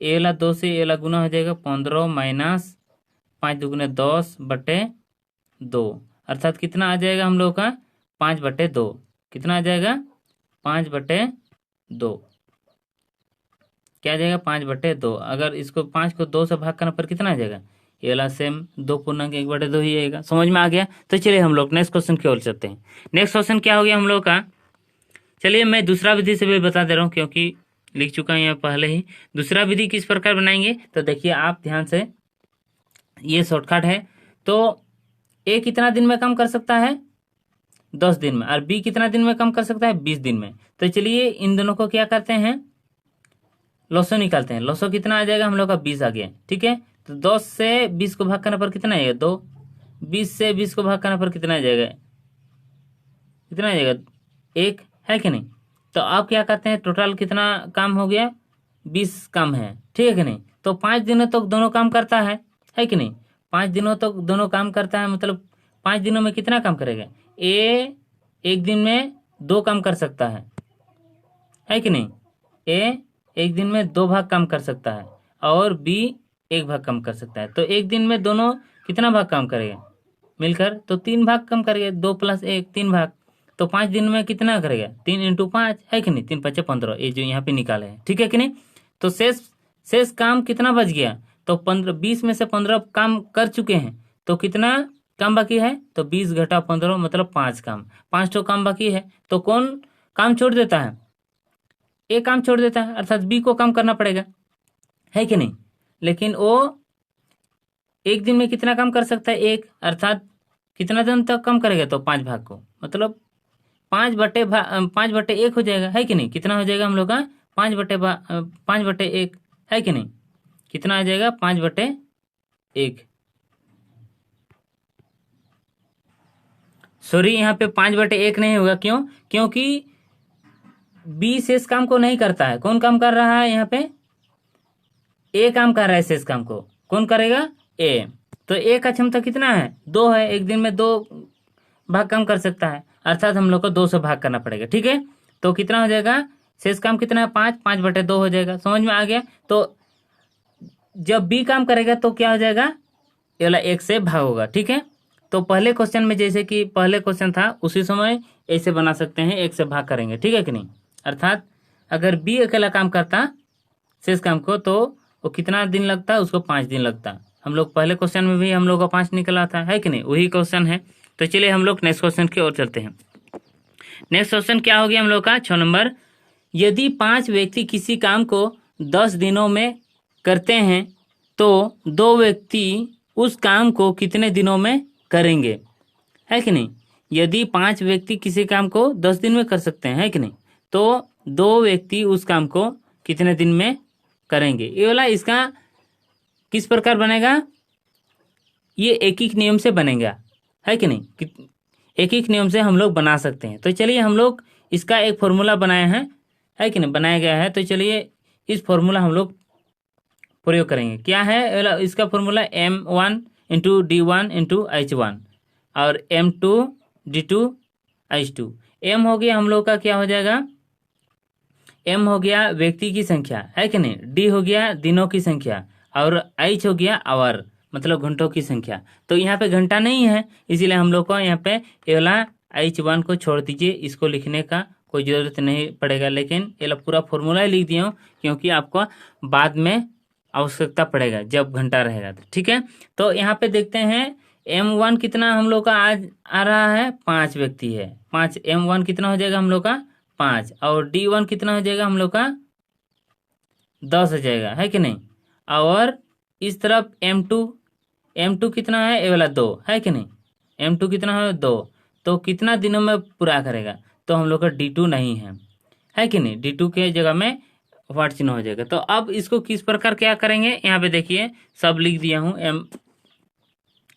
एला 2 से एला गुना हो जाएगा, 15 -5 दुगुने 10/2, अर्थात कितना आ जाएगा हम लोग का? 5/2। कितना आ जाएगा? 5/2, क्या आ जाएगा? 5/2। अगर इसको 5 को 2 से भाग करने पर कितना आ जाएगा? एला सेम 2/1/2 ही आएगा। समझ में आ गया। तो चलिए हम लोग नेक्स्ट क्वेश्चन की ओर चलते हैं। नेक्स्ट क्वेश्चन क्या हो गया हम लोग का? चलिए मैं दूसरा विधि से भी बता दे रहा हूँ, क्योंकि लिख चुका हूँ यहाँ पहले ही। दूसरा विधि किस प्रकार बनाएंगे, तो देखिए आप ध्यान से, ये शॉर्टकट है। तो ए कितना दिन में कम कर सकता है? 10 दिन में। और बी कितना दिन में कम कर सकता है? 20 दिन में। तो चलिए इन दोनों को क्या करते हैं? लॉसो निकालते हैं। लॉसो कितना आ जाएगा हम लोग का? 20 आ गया। ठीक है, तो 10 से 20 को भाग करने पर कितना आएगा? 2। 20 से 20 को भाग करने पर कितना आ जाएगा? कितना आ जाएगा? 1, है कि नहीं। तो आप क्या करते हैं, टोटल कितना काम हो गया? 20 काम है। ठीक है कि नहीं। तो 5 दिनों तक दोनों काम करता है कि नहीं। 5 दिनों तक दोनों काम करता है, मतलब 5 दिनों में कितना काम करेगा? ए एक दिन में 2 काम कर सकता है कि नहीं। ए एक दिन में 2 भाग काम कर सकता है, और बी 1 भाग काम कर सकता है। तो एक दिन में दोनों कितना भाग काम करेगा मिलकर? तो 3 भाग काम करेगा, 2 + 1 3 भाग। तो 5 दिन में कितना करेगा? 3 × 5, है कि नहीं। 3 × 5 = 15, ये जो यहाँ पे निकाले हैं। ठीक है कि नहीं। तो शेष काम कितना बच गया? तो 20 में से 15 काम कर चुके हैं, तो कितना काम बाकी है? तो 20 - 15 मतलब 5 काम, 5 तो काम बाकी है। तो कौन काम छोड़ देता है? ए काम छोड़ देता है, अर्थात बी को काम करना पड़ेगा, है कि नहीं। लेकिन वो एक दिन में कितना काम कर सकता है? 1, अर्थात कितना दिन तक काम करेगा? तो 5 भाग को, मतलब 5/1 हो जाएगा, है कि नहीं। कितना हो जाएगा हम लोग का? 5/1, है कि नहीं। कितना आ जाएगा? 5/1। सॉरी, यहाँ पे 5/1 नहीं होगा। क्यों? क्योंकि बी शेष काम को नहीं करता है। कौन काम कर रहा है यहाँ पे? ए काम कर रहा है शेष काम को। कौन करेगा? ए। तो ए का क्षमता कितना है? 2 है। एक दिन में 2 भाग काम कर सकता है, अर्थात हम लोग को 2 से भाग करना पड़ेगा। ठीक है, तो कितना हो जाएगा? शेष काम कितना है? 5, 5/2 हो जाएगा। समझ में आ गया। तो जब बी काम करेगा तो क्या हो जाएगा? ये वाला 1 से भाग होगा। ठीक है, तो पहले क्वेश्चन में जैसे कि पहले क्वेश्चन था, उसी समय ऐसे बना सकते हैं, 1 से भाग करेंगे। ठीक है कि नहीं। अर्थात अगर बी अकेला काम करता शेष काम को, तो वो कितना दिन लगता? उसको 5 दिन लगता। हम लोग पहले क्वेश्चन में भी हम लोग का 5 निकला था, है कि नहीं। वही क्वेश्चन है। तो चलिए हम लोग नेक्स्ट क्वेश्चन की ओर चलते हैं। नेक्स्ट क्वेश्चन क्या हो गया हम लोग का? 6 नंबर। यदि 5 व्यक्ति किसी काम को 10 दिनों में करते हैं, तो 2 व्यक्ति उस काम को कितने दिनों में करेंगे, है कि नहीं। यदि 5 व्यक्ति किसी काम को 10 दिन में कर सकते हैं, है कि नहीं, तो 2 व्यक्ति उस काम को कितने दिन में करेंगे। ये वाला इसका किस प्रकार बनेगा? ये एक एक नियम से बनेगा, है कि नहीं। एक एक नियम से हम लोग बना सकते हैं। तो चलिए हम लोग इसका एक फॉर्मूला बनाए हैं, है कि नहीं, बनाया गया है। तो चलिए इस फॉर्मूला हम लोग प्रयोग करेंगे। क्या है इसका फॉर्मूला? M1 × D1 × H1 और M2 D2 H2। M हो गया हम लोग का, क्या हो जाएगा? M हो गया व्यक्ति की संख्या, है कि नहीं? D हो गया दिनों की संख्या और H हो गया आवर, मतलब घंटों की संख्या। तो यहाँ पे घंटा नहीं है, इसीलिए हम लोग को यहाँ पे ये वाला H1 को छोड़ दीजिए, इसको लिखने का कोई ज़रूरत नहीं पड़ेगा। लेकिन ये पूरा फॉर्मूला ही लिख दिया हूँ क्योंकि आपको बाद में आवश्यकता पड़ेगा जब घंटा रहेगा तो, ठीक है। तो यहाँ पे देखते हैं M1 कितना हम लोग का आज आ रहा है? 5 व्यक्ति है, 5। M1 कितना हो जाएगा हम लोग का? 5। और D1 कितना हो जाएगा हम लोग का? 10 हो जाएगा, है कि नहीं? और इस तरफ M2 कितना है? ये वाला 2 है कि नहीं? M2 कितना है? 2। तो कितना दिनों में पूरा करेगा? तो हम लोग का D2 नहीं है कि नहीं? D2 के जगह में व्हाट चिन्ह हो जाएगा। तो अब इसको किस प्रकार क्या करेंगे? यहाँ पे देखिए सब लिख दिया हूँ,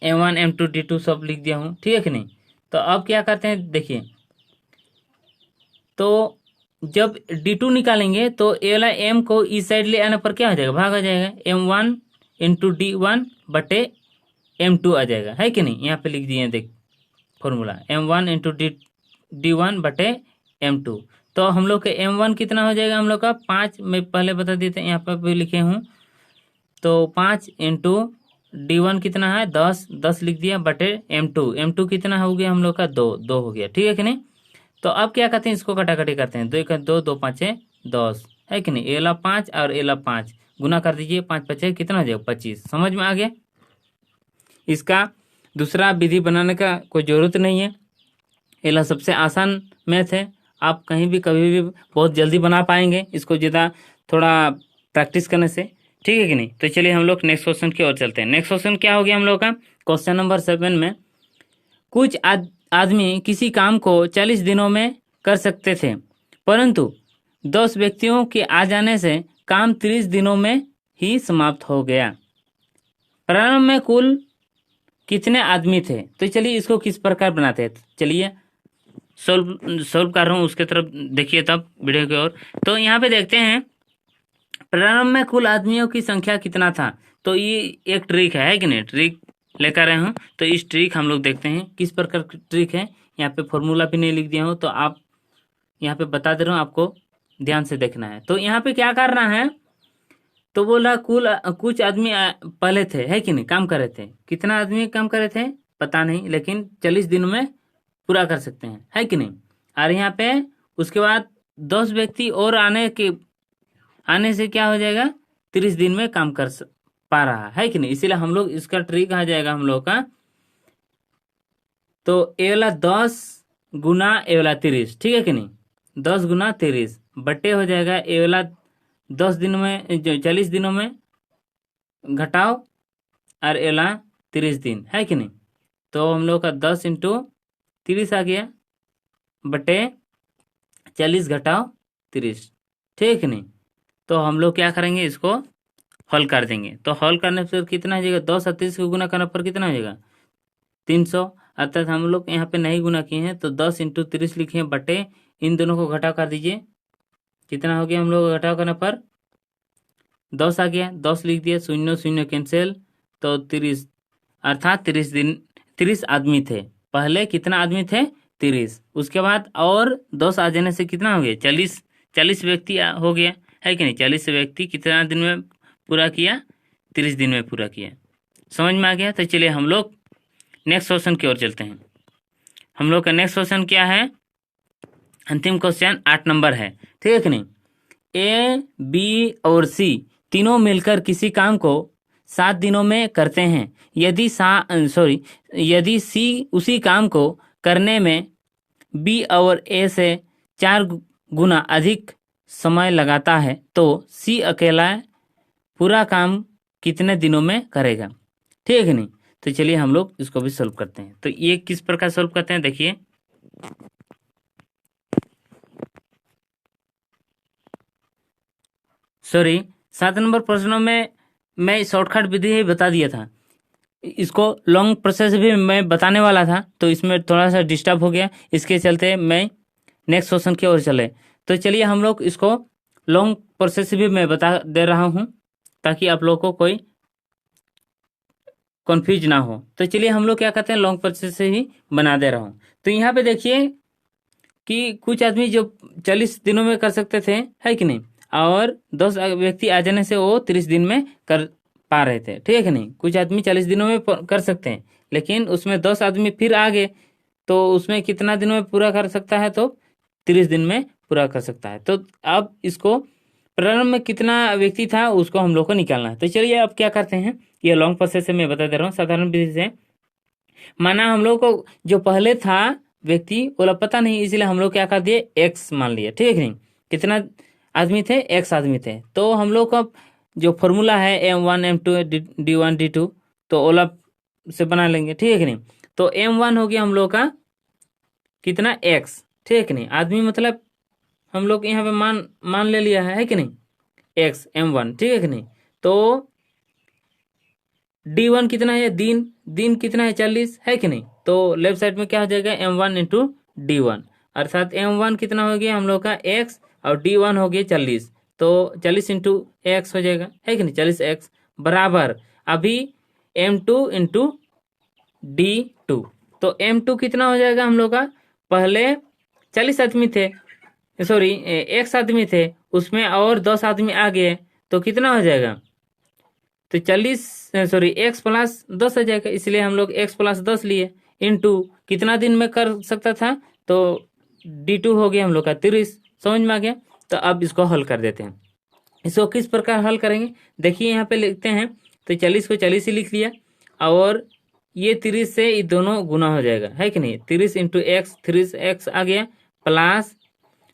M1 M2 D2 सब लिख दिया हूँ, ठीक है कि नहीं? तो अब क्या करते हैं देखिए, तो जब D2 निकालेंगे तो ए वाला M को इस साइड ले आने पर क्या हो जाएगा? भाग आ जाएगा। M1 × D1 बटे M2 आ जाएगा, है कि नहीं? यहाँ पे लिख दिए देख फॉर्मूला, M1 × D1 बटे M2। तो हम लोग के M1 कितना हो जाएगा हम लोग का? 5। मैं पहले बता देते हैं, यहाँ पर भी लिखे हूँ। तो 5 × D1 कितना है? 10 लिख दिया बटे M2 कितना हो गया हम लोग का? 2 हो गया, ठीक है कि नहीं? तो अब क्या करते हैं, इसको कटाकटी करते हैं। 2 2 5 10, है कि नहीं? एला 5 और एला 5 गुना कर दीजिए, 5 5 कितना हो जाएगा? 25। समझ में आ गया? इसका दूसरा विधि बनाने का कोई ज़रूरत नहीं है, एला सबसे आसान मैथ है। आप कहीं भी कभी भी बहुत जल्दी बना पाएंगे इसको, ज़्यादा थोड़ा प्रैक्टिस करने से, ठीक है कि नहीं? तो चलिए हम लोग नेक्स्ट क्वेश्चन की ओर चलते हैं। नेक्स्ट क्वेश्चन क्या हो गया हम लोग का? क्वेश्चन नंबर 7 में कुछ आदमी किसी काम को 40 दिनों में कर सकते थे, परंतु 10 व्यक्तियों के आ जाने से काम 30 दिनों में ही समाप्त हो गया। प्रारंभ में कुल कितने आदमी थे? तो चलिए इसको किस प्रकार बनाते हैं, चलिए सोल्व कर रहा हूँ, उसके तरफ देखिए तब वीडियो की ओर। तो यहाँ पे देखते हैं प्रारंभ में कुल आदमियों की संख्या कितना था। तो ये एक ट्रिक है कि नहीं? ट्रिक लेकर आए हूँ, तो इस ट्रिक हम लोग देखते हैं किस प्रकार की ट्रिक है। यहाँ पे फॉर्मूला भी नहीं लिख दिया हूँ, तो आप यहाँ पे बता दे रहा हूँ, आपको ध्यान से देखना है। तो यहाँ पे क्या करना है, तो बोला कुछ आदमी पहले थे, है कि नहीं? काम कर रहे थे। कितना आदमी काम कर रहे थे पता नहीं, लेकिन 40 दिन में पूरा कर सकते हैं, है कि नहीं? और यहाँ पे उसके बाद 10 व्यक्ति और आने से क्या हो जाएगा? 30 दिन में काम कर पा रहा है कि नहीं? इसीलिए हम लोग इसका ट्रिक आ जाएगा हम लोग का, तो ए वाला 10 गुना ए वाला 30, ठीक है कि नहीं? 10 गुना 30 बटे हो जाएगा ए वाला 10 दिनों में, जो 40 दिनों में घटाओ और ए वाला 30 दिन, है कि नहीं? तो हम लोग का 10 × 30 आ गया बटे 40 घटाओ 30, ठीक है कि नहीं? तो हम लोग क्या करेंगे, इसको हल कर देंगे। तो हल करने पर कितना हो जाएगा? 10 और 30 को गुना करने पर कितना हो जाएगा? 300। अर्थात हम लोग यहाँ पे नहीं गुना किए हैं, तो 10 × 30 लिखे हैं बटे इन दोनों को घटाव कर दीजिए। कितना हो गया हम लोग घटाव करने पर? 10 आ गया, 10 लिख दिया, 0 0 कैंसिल, तो 30, अर्थात 30 आदमी थे। पहले कितना आदमी थे? 30। उसके बाद और 10 आ जाने से कितना हो गया? 40 व्यक्ति हो गया, है कि नहीं? 40 व्यक्ति कितना दिन में पूरा किया? 30 दिन में पूरा किया। समझ में आ गया? तो चलिए हम लोग नेक्स्ट क्वेश्चन की ओर चलते हैं। हम लोग का नेक्स्ट क्वेश्चन क्या है? अंतिम क्वेश्चन 8 नंबर है, ठीक है कि नहीं? ए, बी और सी तीनों मिलकर किसी काम को 7 दिनों में करते हैं। यदि सी उसी काम को करने में बी और ए से 4 गुना अधिक समय लगाता है, तो सी अकेला पूरा काम कितने दिनों में करेगा, ठीक है नहीं? तो चलिए हम लोग इसको भी सॉल्व करते हैं। तो ये किस प्रकार सॉल्व करते हैं देखिए, सॉरी 7 नंबर प्रश्नों में मैं शॉर्टकट विधि ही बता दिया था, इसको लॉन्ग प्रोसेस भी मैं बताने वाला था, तो इसमें थोड़ा सा डिस्टर्ब हो गया, इसके चलते मैं नेक्स्ट क्वेश्चन की ओर चले। तो चलिए हम लोग इसको लॉन्ग प्रोसेस भी मैं बता दे रहा हूँ, ताकि आप लोगों को कोई कन्फ्यूज ना हो। तो चलिए हम लोग क्या करते हैं, लॉन्ग प्रोसेस से ही बना दे रहा हूँ। तो यहाँ पे देखिए कि कुछ आदमी जो 40 दिनों में कर सकते थे, है कि नहीं, और 10 व्यक्ति आ जाने से वो 30 दिन में कर पा रहे थे, ठीक है कि नहीं। कुछ आदमी 40 दिनों में कर सकते हैं, लेकिन उसमें 10 आदमी फिर आ गए, तो उसमें कितना दिनों में पूरा कर सकता है, तो 30 दिन में पूरा कर सकता है। तो अब इसको प्रारंभ में कितना व्यक्ति था उसको हम लोग को निकालना है। तो चलिए अब क्या करते हैं, ये लॉन्ग प्रोसेस से मैं बता दे रहा हूँ साधारण विधि से। माना हम लोग को जो पहले था व्यक्ति बोला पता नहीं, इसलिए हम लोग क्या कर दिए, एक्स मान लिए, ठीक है कि नहीं। कितना आदमी थे, एक्स आदमी थे। तो हम लोग का जो फॉर्मूला है M1 M2 D1 D2, तो ओला से बना लेंगे, ठीक है कि नहीं। तो M1 हो गया हम लोग का कितना, एक्स, ठीक है कि नहीं। आदमी मतलब हम लोग यहाँ पे मान ले लिया है कि नहीं, एक्स M1, ठीक है कि नहीं। तो D1 कितना है, दिन कितना है, 40, है कि नहीं। तो लेफ्ट साइड में क्या हो जाएगा, M1 इंटू D1, अर्थात M1 कितना हो गया हम लोग का x, और D1 हो गया 40, तो 40 इंटू एक्स हो जाएगा, है कि नहीं, 40x बराबर अभी M2 इंटू D2। तो M2 कितना हो जाएगा हम लोग का, पहले 40 आदमी थे, सॉरी x आदमी थे, उसमें और 10 आदमी आ गए, तो कितना हो जाएगा, तो 40 सॉरी x प्लस 10 आ जाएगा, इसलिए हम लोग x प्लस 10 लिए, इंटू कितना दिन में कर सकता था, तो D2 हो गया हम लोग का 30। समझ में आ गया। तो अब इसको हल कर देते हैं। इसको किस प्रकार हल करेंगे, देखिए यहाँ पे लिखते हैं। तो 40 को 40 ही लिख लिया, और ये 30 से ये दोनों गुना हो जाएगा, है कि नहीं। 30 इंटू एक्स, 30x आ गया, प्लस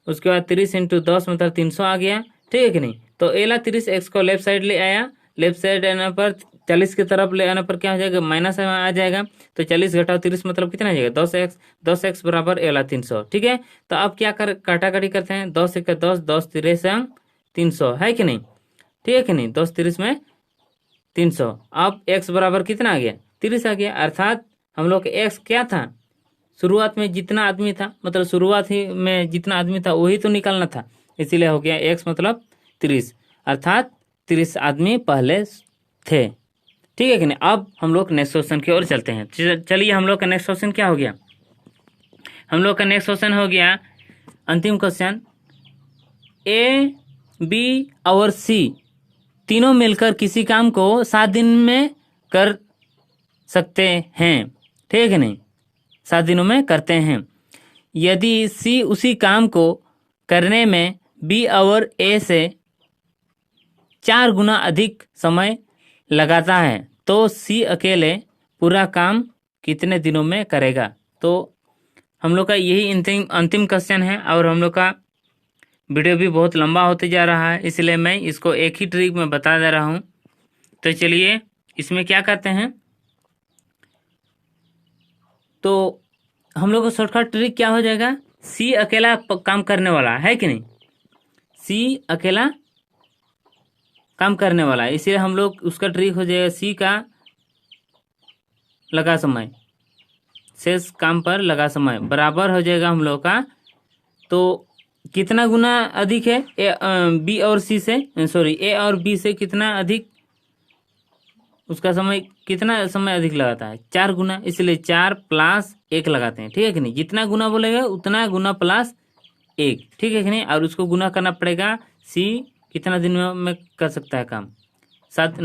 उसके बाद 30 इंटू 10 मतलब 300 आ गया, ठीक है कि नहीं। तो एला 30x को लेफ्ट साइड ले आया, लेफ्ट साइड आने पर 40 की तरफ ले आने पर क्या हो जाएगा, माइनस आ जाएगा। तो 40 घटाओ 30 मतलब कितना आ जाएगा, 10x बराबर एला 300, ठीक है। तो अब क्या कर काटाकाटी करते हैं, 10 एक 10, 10 30 300, है कि नहीं, ठीक है कि नहीं। 10 30 में 300, अब x बराबर कितना आ गया, 30 आ गया। अर्थात हम लोग x क्या था, शुरुआत में जितना आदमी था, मतलब शुरुआत ही में जितना आदमी था वही तो निकालना था, इसीलिए हो गया x मतलब 30, अर्थात 30 आदमी पहले थे, ठीक है कि नहीं। अब हम लोग नेक्स्ट क्वेश्चन की ओर चलते हैं। चलिए हम लोग का नेक्स्ट क्वेश्चन क्या हो गया, हम लोग का नेक्स्ट क्वेश्चन हो गया अंतिम क्वेश्चन, A B और C तीनों मिलकर किसी काम को 7 दिन में कर सकते हैं, ठीक है कि नहीं, 7 दिनों में करते हैं। यदि C उसी काम को करने में B और A से 4 गुना अधिक समय लगाता है, तो C अकेले पूरा काम कितने दिनों में करेगा। तो हम लोग का यही अंतिम क्वेश्चन है, और हम लोग का वीडियो भी बहुत लंबा होते जा रहा है, इसलिए मैं इसको एक ही ट्रिक में बता दे रहा हूँ। तो चलिए इसमें क्या करते हैं, तो हम लोग का शॉर्टकट ट्रिक क्या हो जाएगा, C अकेला काम करने वाला है कि नहीं, C अकेला काम करने वाला है, इसलिए हम लोग उसका ट्रिक हो जाएगा C का लगा समय, शेष काम पर लगा समय बराबर हो जाएगा हम लोग का, तो कितना गुना अधिक है, B और C से, सॉरी A और B से कितना अधिक, उसका समय कितना समय अधिक लगाता है, 4 गुना, इसलिए 4 प्लस 1 लगाते हैं, ठीक है कि नहीं। जितना गुना बोलेगा उतना गुना प्लस 1, ठीक है कि नहीं। और उसको गुना करना पड़ेगा, C कितना दिनों में कर सकता है काम, 7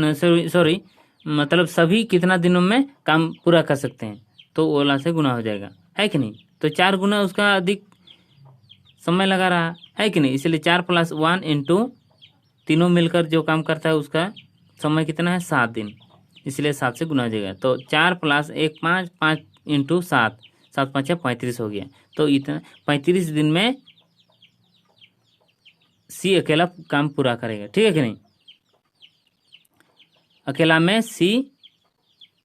सॉरी मतलब सभी कितना दिनों में काम पूरा कर सकते हैं, तो ओला से गुना हो जाएगा, है कि नहीं। तो 4 गुना उसका अधिक समय लगा रहा है कि नहीं, इसलिए 4 प्लस 1 इंटू तीनों मिलकर जो काम करता है उसका समय कितना है, 7 दिन, इसलिए 7 से गुना हो जाएगा। तो 4 प्लस 1 5, 5 इंटू 7, 7 5 35 हो गया। तो इतना 35 दिन में C अकेला काम पूरा करेगा, ठीक है कि नहीं, अकेला में C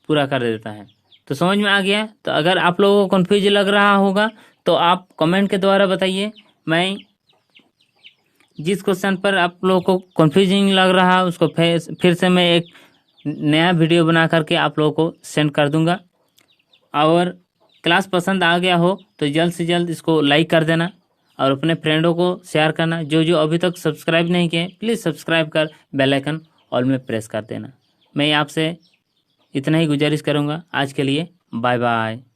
पूरा कर देता है। तो समझ में आ गया। तो अगर आप लोगों को कन्फ्यूज लग रहा होगा तो आप कमेंट के द्वारा बताइए, मैं जिस क्वेश्चन पर आप लोगों को कन्फ्यूजिंग लग रहा है उसको फिर से मैं एक नया वीडियो बना करके आप लोगों को सेंड कर दूंगा। और क्लास पसंद आ गया हो तो जल्द से जल्द इसको लाइक कर देना और अपने फ्रेंडों को शेयर करना। जो जो अभी तक सब्सक्राइब नहीं किए प्लीज़ सब्सक्राइब कर बेल आइकन ऑल में प्रेस कर देना। मैं आपसे इतना ही गुजारिश करूँगा। आज के लिए बाय बाय।